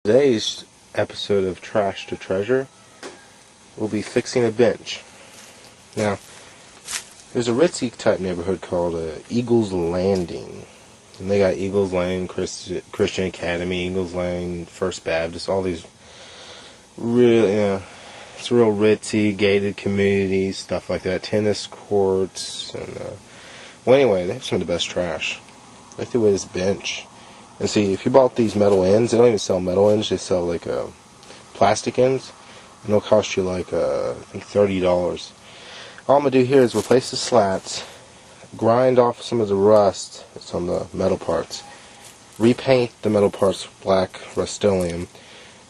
Today's episode of Trash to Treasure will be fixing a bench. Now, there's a ritzy type neighborhood called Eagles Landing. And they got Eagles Lane, Christian Academy, Eagles Lane, First Baptist, all these really, it's real ritzy, gated communities, stuff like that, tennis courts, and, well anyway, they have some of the best trash. I like the way this bench. And see, if you bought these metal ends, they don't even sell metal ends, they sell like plastic ends, and they'll cost you like, I think $30. All I'm going to do here is replace the slats, grind off some of the rust that's on the metal parts, repaint the metal parts black Rust-Oleum,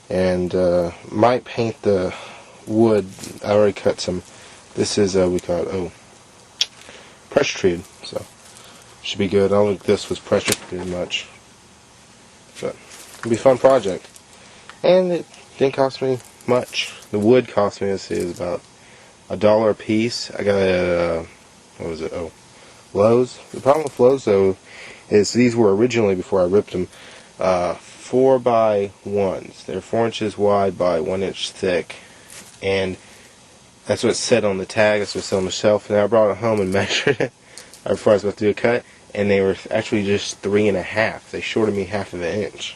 and might paint the wood. I already cut some. This is, we call it, pressure treated, so should be good. I don't think this was pressure treated much. But it'll be a fun project. And it didn't cost me much. The wood cost me, let's see, is about $1 a piece. I got it what was it? Lowe's. The problem with Lowe's though is these were originally, before I ripped them, 4x1s. They're 4 inches wide by 1 inch thick. And that's what it said on the tag, that's what it said on the shelf. And I brought it home and measured it before I was about to do a cut. And they were actually just 3.5. They shorted me half of an inch.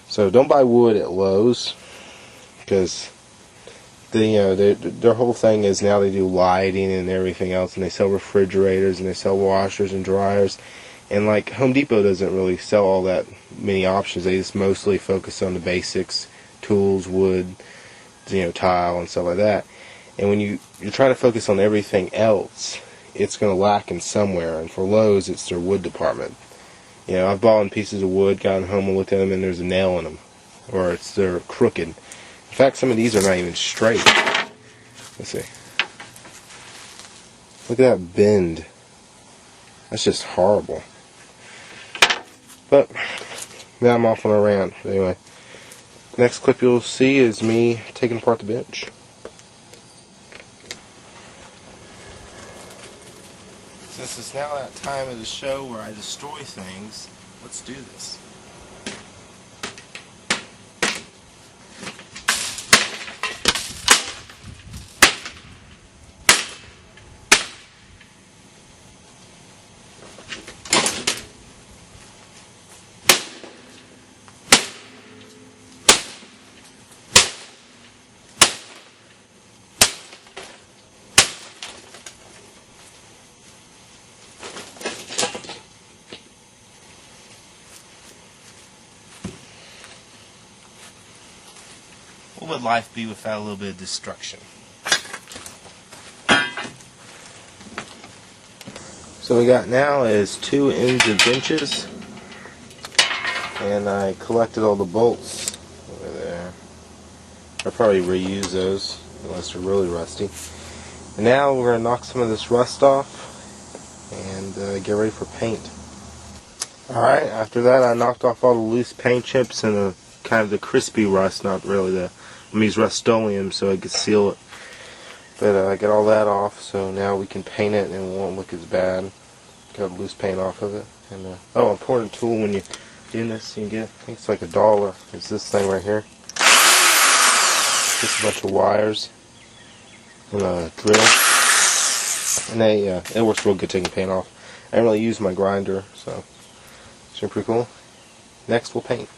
So don't buy wood at Lowe's, because their whole thing is now they do lighting and everything else, and they sell refrigerators and they sell washers and dryers. And like Home Depot doesn't really sell all that many options. They just mostly focus on the basics, tools, wood, tile and stuff like that. And when you're trying to focus on everything else, it's going to lack in somewhere, and for Lowe's, it's their wood department. I've bought pieces of wood, gotten home and looked at them, and there's a nail in them, or they're crooked. In fact, some of these are not even straight. Let's see. Look at that bend. That's just horrible. But now I'm off on a rant. Anyway, next clip you'll see is me taking apart the bench. Since it's now that time of the show where I destroy things, let's do this. What would life be without a little bit of destruction? So what we got now is 2 ends of benches, and I collected all the bolts over there. I'll probably reuse those unless they're really rusty. And now we're going to knock some of this rust off and get ready for paint. Alright, after that I knocked off all the loose paint chips and the kind of the crispy rust, not really the, I use Rust-Oleum so I could seal it. But I got all that off, so now we can paint it and it won't look as bad. Got loose paint off of it. And important tool when you're doing this, you can get, I think it's like $1. It's this thing right here. Just a bunch of wires and a drill. And it works real good taking paint off. I didn't really use my grinder, so it's pretty cool. Next we'll paint.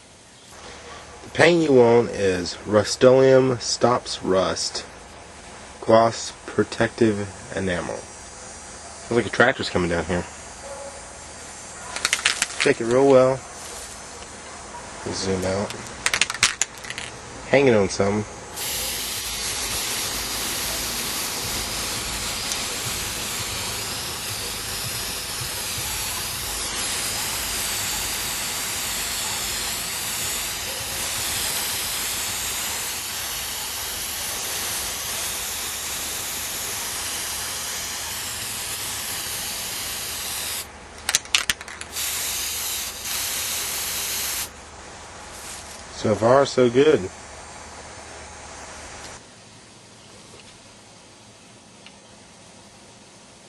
The paint you want is Rust-Oleum Stops Rust Gloss Protective Enamel. Sounds like a tractor's coming down here. Take it real well. Zoom out. Hang it on something. So far, so good.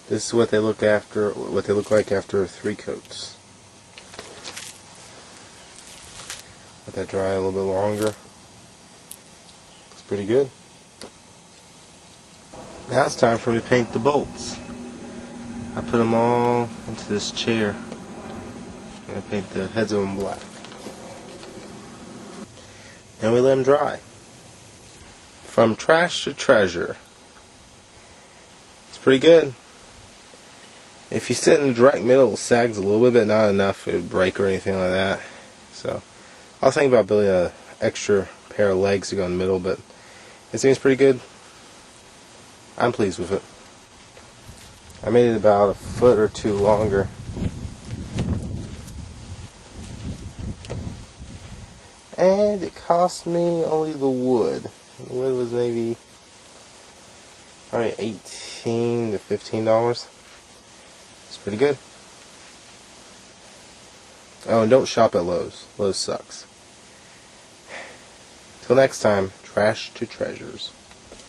This is what they look like after 3 coats. Let that dry a little bit longer. Looks pretty good. Now it's time for me to paint the bolts. I put them all into this chair. I'm going to paint the heads of them black. And we let them dry. From trash to treasure. It's pretty good. If you sit in the direct middle, it sags a little bit, but not enough it would break or anything like that. So I was thinking about building an extra pair of legs to go in the middle, but it seems pretty good. I'm pleased with it. I made it about a foot or two longer. And it cost me only the wood. The wood was maybe probably $18 to $15. It's pretty good. Oh, and don't shop at Lowe's. Lowe's sucks. Till next time, trash to treasures.